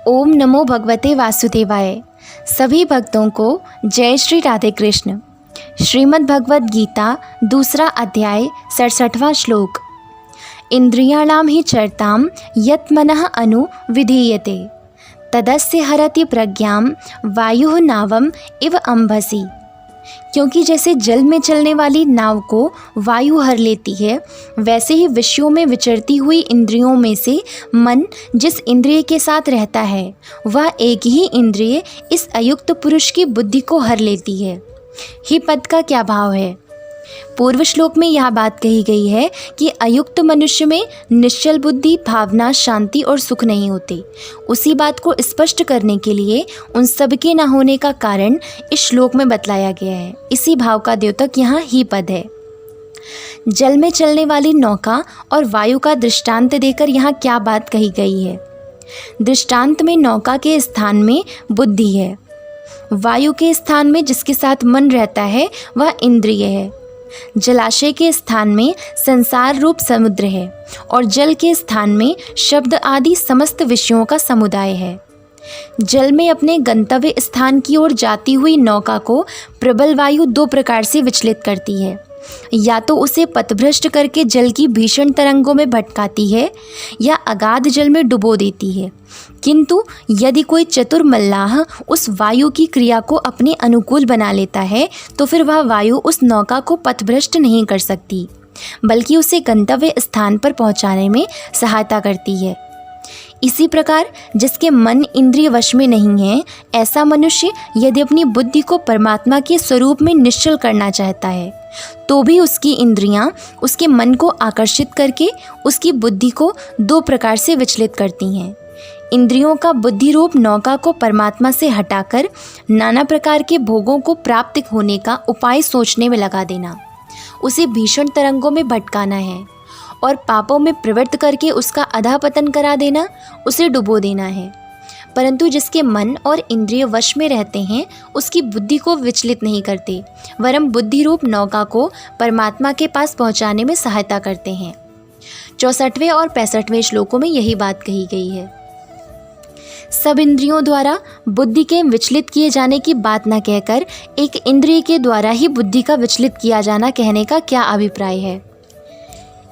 ओम नमो भगवते वासुदेवाय। सभी भक्तों को जय श्री राधे कृष्ण। श्रीमद् भगवद गीता दूसरा अध्याय 67वां श्लोक। इंद्रियाणां हि चरतां यत् मनः अनु विधीयते तदस्य हरति प्रज्ञां वायुः नावम इव अंभसि। क्योंकि जैसे जल में चलने वाली नाव को वायु हर लेती है, वैसे ही विषयों में विचरती हुई इंद्रियों में से मन जिस इंद्रिय के साथ रहता है वह एक ही इंद्रिय इस अयुक्त पुरुष की बुद्धि को हर लेती है। ही पद का क्या भाव है? पूर्व श्लोक में यह बात कही गई है कि अयुक्त मनुष्य में निश्चल बुद्धि, भावना, शांति और सुख नहीं होते। उसी बात को स्पष्ट करने के लिए उन सब के न होने का कारण इस श्लोक में बतलाया गया है। इसी भाव का द्योतक यहाँ ही पद है। जल में चलने वाली नौका और वायु का दृष्टांत देकर यहाँ क्या बात कही गई है? दृष्टांत में नौका के स्थान में बुद्धि है, वायु के स्थान में जिसके साथ मन रहता है वह इंद्रिय है, जलाशय के स्थान में संसार रूप समुद्र है और जल के स्थान में शब्द आदि समस्त विषयों का समुदाय है। जल में अपने गंतव्य स्थान की ओर जाती हुई नौका को प्रबल वायु दो प्रकार से विचलित करती है। या तो उसे पथभ्रष्ट करके जल की भीषण तरंगों में भटकाती है या अगाध जल में डुबो देती है। किंतु यदि कोई चतुर मल्लाह उस वायु की क्रिया को अपने अनुकूल बना लेता है तो फिर वह वायु उस नौका को पथभ्रष्ट नहीं कर सकती, बल्कि उसे गंतव्य स्थान पर पहुंचाने में सहायता करती है। इसी प्रकार जिसके मन इंद्रिय वश में नहीं है, ऐसा मनुष्य यदि अपनी बुद्धि को परमात्मा के स्वरूप में निश्चल करना चाहता है तो भी उसकी इंद्रियां उसके मन को आकर्षित करके उसकी बुद्धि को दो प्रकार से विचलित करती हैं। इंद्रियों का बुद्धि रूप नौका को परमात्मा से हटाकर नाना प्रकार के भोगों को प्राप्त होने का उपाय सोचने में लगा देना, उसे भीषण तरंगों में भटकाना है और पापों में प्रवृत्त करके उसका अधःपतन करा देना, उसे डुबो देना है। परंतु जिसके मन और इंद्रिय वश में रहते हैं उसकी बुद्धि को विचलित नहीं करते, वरम बुद्धि रूप नौका को परमात्मा के पास पहुंचाने में सहायता करते हैं। 64वें और 65वें श्लोकों में यही बात कही गई है। सब इंद्रियों द्वारा बुद्धि के विचलित किए जाने की बात न कहकर एक इंद्रिय के द्वारा ही बुद्धि का विचलित किया जाना कहने का क्या अभिप्राय है?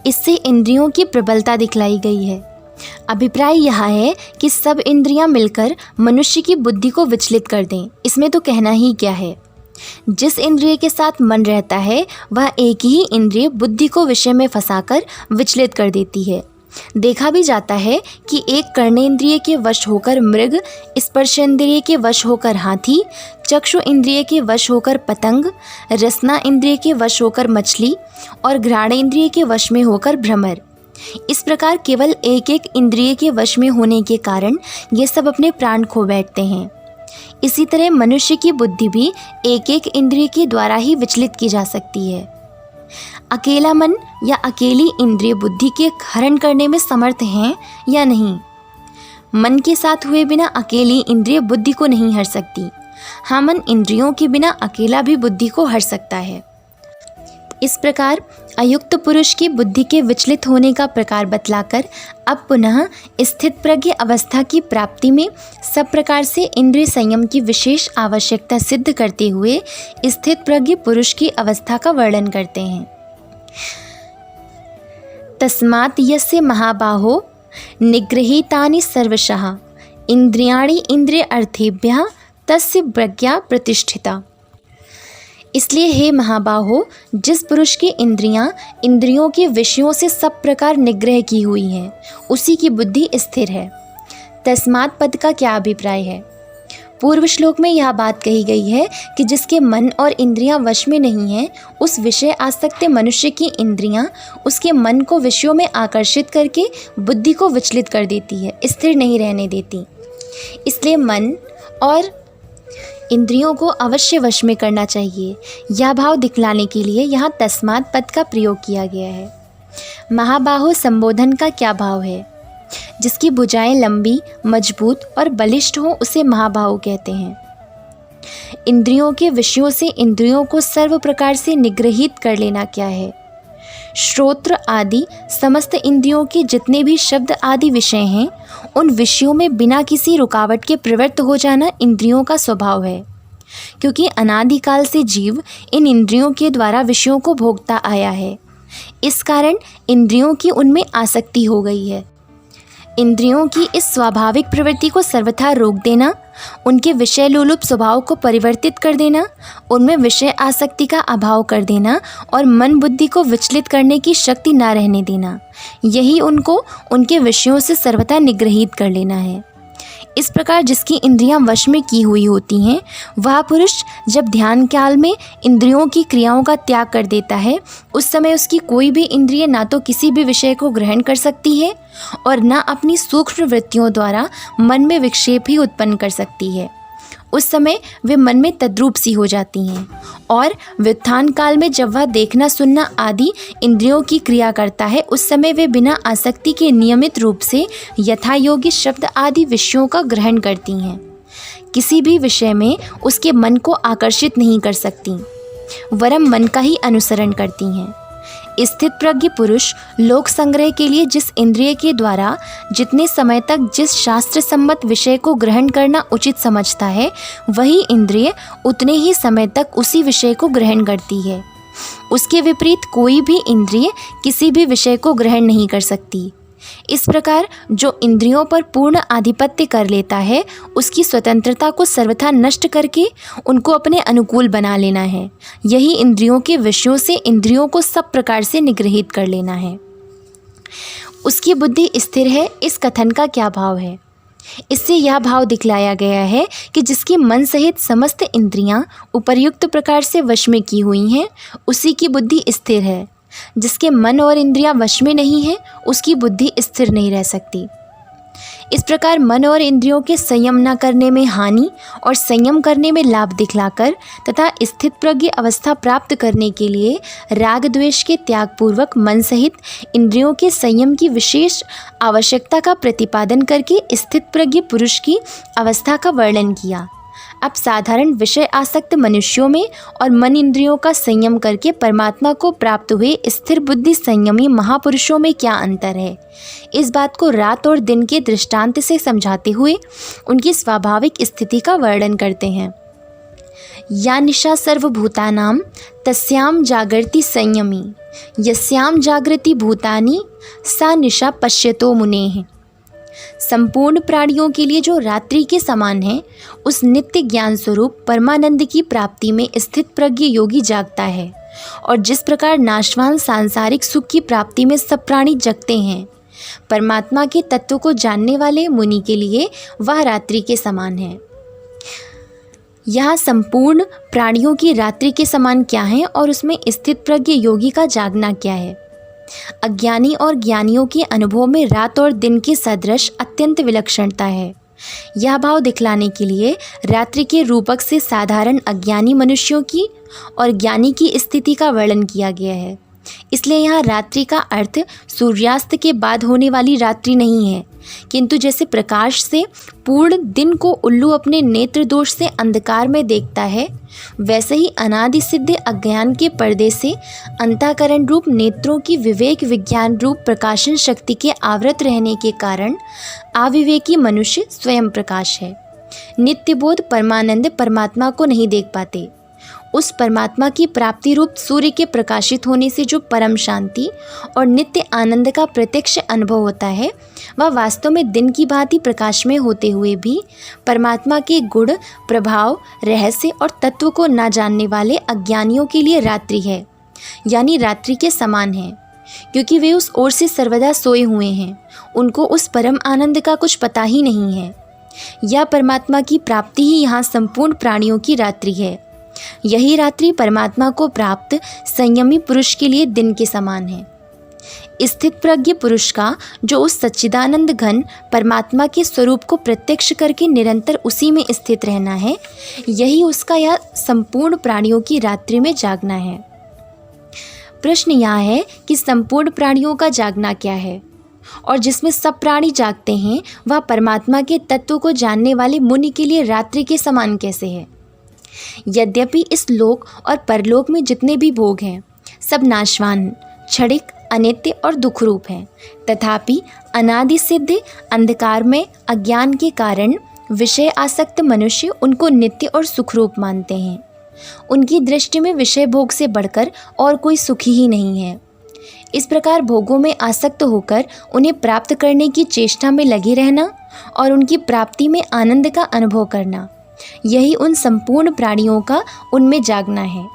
इससे इंद्रियों की प्रबलता दिखलाई गई है। अभिप्राय यह है कि सब इंद्रियां मिलकर मनुष्य की बुद्धि को विचलित कर दें। इसमें तो कहना ही क्या है। जिस इंद्रिय के साथ मन रहता है वह एक ही इंद्रिय बुद्धि को विषय में फंसाकर विचलित कर देती है। देखा भी जाता है कि एक कर्णेंद्रिय के वश होकर मृग, स्पर्शेंद्रिय के वश होकर हाथी, चक्षु इंद्रिय के वश होकर पतंग, रसना इंद्रिय के वश होकर मछली और घ्राणेंद्रिय के वश में होकर भ्रमर। इस प्रकार केवल एक एक इंद्रिय के वश में होने के कारण ये सब अपने प्राण खो बैठते हैं। इसी तरह मनुष्य की बुद्धि भी एक एक इंद्रिय के द्वारा ही विचलित की जा सकती है। अकेला मन या अकेली इंद्रिय बुद्धि के हरण करने में समर्थ हैं या नहीं? मन के साथ हुए बिना अकेली इंद्रिय बुद्धि को नहीं हर सकती। हाँ, मन इंद्रियों के बिना अकेला भी बुद्धि को हर सकता है। इस प्रकार अयुक्त पुरुष की बुद्धि के विचलित होने का प्रकार बतलाकर अब पुनः स्थित प्रज्ञ अवस्था की प्राप्ति में सब प्रकार से इंद्रिय संयम की विशेष आवश्यकता सिद्ध करते हुए स्थित प्रज्ञ पुरुष की अवस्था का वर्णन करते हैं। तस्मात् यस्य महाबाहो निगृहीतानि सर्वशः इंद्रियाणि इंद्रिय अर्थेभ्यः तस्य प्रज्ञा प्रतिष्ठिता। इसलिए हे महाबाहो, जिस पुरुष की इंद्रियां इंद्रियों के विषयों से सब प्रकार निग्रह की हुई हैं उसी की बुद्धि स्थिर है। तस्मात् पद का क्या अभिप्राय है? पूर्व श्लोक में यह बात कही गई है कि जिसके मन और इंद्रियां वश में नहीं हैं उस विषय आसक्त मनुष्य की इंद्रियां उसके मन को विषयों में आकर्षित करके बुद्धि को विचलित कर देती है, स्थिर नहीं रहने देती। इसलिए मन और इंद्रियों को अवश्य वश में करना चाहिए। यह भाव दिखलाने के लिए यहाँ तस्मात् पद का प्रयोग किया गया है। महाबाहो संबोधन का क्या भाव है? जिसकी भुजाएं लंबी, मजबूत और बलिष्ठ हो उसे महाबाहु कहते हैं। इंद्रियों के विषयों से इंद्रियों को सर्व प्रकार से निग्रहित कर लेना क्या है? श्रोत्र आदि समस्त इंद्रियों के जितने भी शब्द आदि विषय हैं, उन विषयों में बिना किसी रुकावट के प्रवृत्त हो जाना इंद्रियों का स्वभाव है। क्योंकि अनादिकाल से जीव इन इंद्रियों के द्वारा विषयों को भोगता आया है, इस कारण इंद्रियों की उनमें आसक्ति हो गई है। इंद्रियों की इस स्वाभाविक प्रवृत्ति को सर्वथा रोक देना, उनके विषय लोलुप स्वभाव को परिवर्तित कर देना, उनमें विषय आसक्ति का अभाव कर देना और मन बुद्धि को विचलित करने की शक्ति ना रहने देना, यही उनको उनके विषयों से सर्वथा निग्रहित कर लेना है। इस प्रकार जिसकी इंद्रियां वश में की हुई होती हैं, वह पुरुष जब ध्यान काल में इंद्रियों की क्रियाओं का त्याग कर देता है, उस समय उसकी कोई भी इंद्रिय ना तो किसी भी विषय को ग्रहण कर सकती है और न अपनी सूक्ष्म वृत्तियों द्वारा मन में विक्षेप ही उत्पन्न कर सकती है। उस समय वे मन में तद्रूप सी हो जाती हैं और व्युत्थान काल में जब वह देखना सुनना आदि इंद्रियों की क्रिया करता है, उस समय वे बिना आसक्ति के नियमित रूप से यथायोग्य शब्द आदि विषयों का ग्रहण करती हैं। किसी भी विषय में उसके मन को आकर्षित नहीं कर सकती, वरम मन का ही अनुसरण करती हैं। स्थित प्रज्ञ पुरुष लोक संग्रह के लिए जिस इंद्रिय के द्वारा जितने समय तक जिस शास्त्र सम्मत विषय को ग्रहण करना उचित समझता है, वही इंद्रिय उतने ही समय तक उसी विषय को ग्रहण करती है। उसके विपरीत कोई भी इंद्रिय किसी भी विषय को ग्रहण नहीं कर सकती। इस प्रकार जो इंद्रियों पर पूर्ण आधिपत्य कर लेता है, उसकी स्वतंत्रता को सर्वथा नष्ट करके उनको अपने अनुकूल बना लेना है। यही इंद्रियों के विषयों से इंद्रियों को सब प्रकार से निग्रहित कर लेना है। उसकी बुद्धि स्थिर है, इस कथन का क्या भाव है? इससे यह भाव दिखलाया गया है कि जिसकी मन सहित समस्त इंद्रियां उपर्युक्त प्रकार से वश में की हुई हैं, उसी की बुद्धि स्थिर है। जिसके मन और इंद्रियां वश में नहीं है, उसकी बुद्धि स्थिर नहीं रह सकती। इस प्रकार मन और इंद्रियों के संयम न करने में हानि और संयम करने में लाभ दिखलाकर तथा स्थित प्रज्ञ अवस्था प्राप्त करने के लिए राग द्वेष के त्याग पूर्वक मन सहित इंद्रियों के संयम की विशेष आवश्यकता का प्रतिपादन करके स्थित प्रज्ञ पुरुष की अवस्था का वर्णन किया। अब साधारण विषय आसक्त मनुष्यों में और मन इंद्रियों का संयम करके परमात्मा को प्राप्त हुए स्थिर बुद्धि संयमी महापुरुषों में क्या अंतर है, इस बात को रात और दिन के दृष्टांत से समझाते हुए उनकी स्वाभाविक स्थिति का वर्णन करते हैं। या निशा सर्वभूतानां तस्याम जागृति संयमी, यस्याम जागृति भूतानि सा निशा पश्यतो मुनेः। संपूर्ण प्राणियों के लिए जो रात्रि के समान है, उस नित्य ज्ञान स्वरूप परमानंद की प्राप्ति में स्थित प्रज्ञ योगी जागता है। और जिस प्रकार नाशवान सांसारिक सुख की प्राप्ति में सब प्राणी जगते हैं, परमात्मा के तत्व को जानने वाले मुनि के लिए वह रात्रि के समान है। यहाँ संपूर्ण प्राणियों की रात्रि के समान क्या है और उसमें स्थित प्रज्ञ योगी का जागना क्या है? अज्ञानी और ज्ञानियों के अनुभव में रात और दिन के सदृश अत्यंत विलक्षणता है। यह भाव दिखलाने के लिए रात्रि के रूपक से साधारण अज्ञानी मनुष्यों की और ज्ञानी की स्थिति का वर्णन किया गया है। इसलिए यहाँ रात्रि का अर्थ सूर्यास्त के बाद होने वाली रात्रि नहीं है, किंतु जैसे प्रकाश से पूर्ण दिन को उल्लू अपने नेत्र दोष से अंधकार में देखता है, वैसे ही अनादि सिद्ध अज्ञान के पर्दे से अंतःकरण रूप नेत्रों की विवेक विज्ञान रूप प्रकाशन शक्ति के आवृत रहने के कारण अविवेकी मनुष्य स्वयं प्रकाश है। नित्यबोध परमानंद परमात्मा को नहीं देख पाते। उस परमात्मा की प्राप्ति रूप सूर्य के प्रकाशित होने से जो परम शांति और नित्य आनंद का प्रत्यक्ष अनुभव होता है, वह वास्तव में दिन की भांति प्रकाश में होते हुए भी परमात्मा के गुण, प्रभाव, रहस्य और तत्व को न जानने वाले अज्ञानियों के लिए रात्रि है, यानी रात्रि के समान है। क्योंकि वे उस ओर से सर्वदा सोए हुए हैं, उनको उस परम आनंद का कुछ पता ही नहीं है। यह परमात्मा की प्राप्ति ही यहाँ संपूर्ण प्राणियों की रात्रि है। यही रात्रि परमात्मा को प्राप्त संयमी पुरुष के लिए दिन के समान है। स्थित प्रज्ञ पुरुष का जो उस सच्चिदानंद घन परमात्मा के स्वरूप को प्रत्यक्ष करके निरंतर उसी में स्थित रहना है, यही उसका यह संपूर्ण प्राणियों की रात्रि में जागना है। प्रश्न यह है कि संपूर्ण प्राणियों का जागना क्या है, और जिसमें सब प्राणी जागते हैं वह परमात्मा के तत्व को जानने वाले मुनि के लिए रात्रि के समान कैसे है? यद्यपि इस लोक और परलोक में जितने भी भोग हैं सब नाशवान, क्षणिक, अनित्य और दुख रूप हैं। तथापि अनादि सिद्ध अंधकार में अज्ञान के कारण विषय आसक्त मनुष्य उनको नित्य और सुखरूप मानते हैं। उनकी दृष्टि में विषय भोग से बढ़कर और कोई सुखी ही नहीं है। इस प्रकार भोगों में आसक्त होकर उन्हें प्राप्त करने की चेष्टा में लगे रहना और उनकी प्राप्ति में आनंद का अनुभव करना, यही उन संपूर्ण प्राणियों का उनमें जागना है।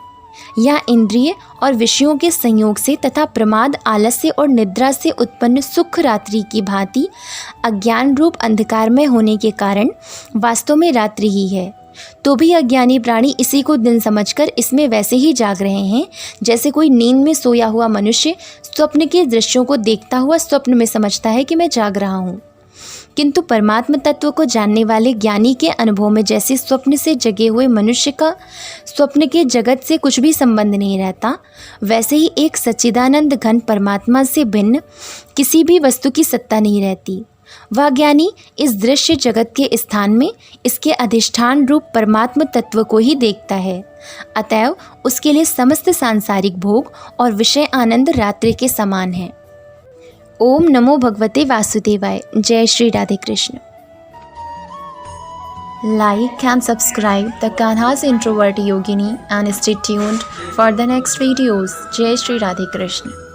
यह इंद्रिय और विषयों के संयोग से तथा प्रमाद, आलस्य और निद्रा से उत्पन्न सुख रात्रि की भांति अज्ञान रूप अंधकार में होने के कारण वास्तव में रात्रि ही है। तो भी अज्ञानी प्राणी इसी को दिन समझकर इसमें वैसे ही जाग रहे हैं जैसे कोई नींद में सोया हुआ मनुष्य स्वप्न के दृश्यों को देखता हुआ स्वप्न में समझता है कि मैं जाग रहा हूँ। किंतु परमात्म तत्व को जानने वाले ज्ञानी के अनुभव में जैसे स्वप्न से जगे हुए मनुष्य का स्वप्न के जगत से कुछ भी संबंध नहीं रहता, वैसे ही एक सच्चिदानंद घन परमात्मा से भिन्न किसी भी वस्तु की सत्ता नहीं रहती। वह ज्ञानी इस दृश्य जगत के स्थान में इसके अधिष्ठान रूप परमात्म तत्व को ही देखता है। अतएव उसके लिए समस्त सांसारिक भोग और विषय आनंद रात्रि के समान है। ओम नमो भगवते वासुदेवाय। जय Shri Radhe Krishna. Like and subscribe the Kanha's Introvert Yogini and stay tuned for the next videos. Jai Shri Radhe Krishna.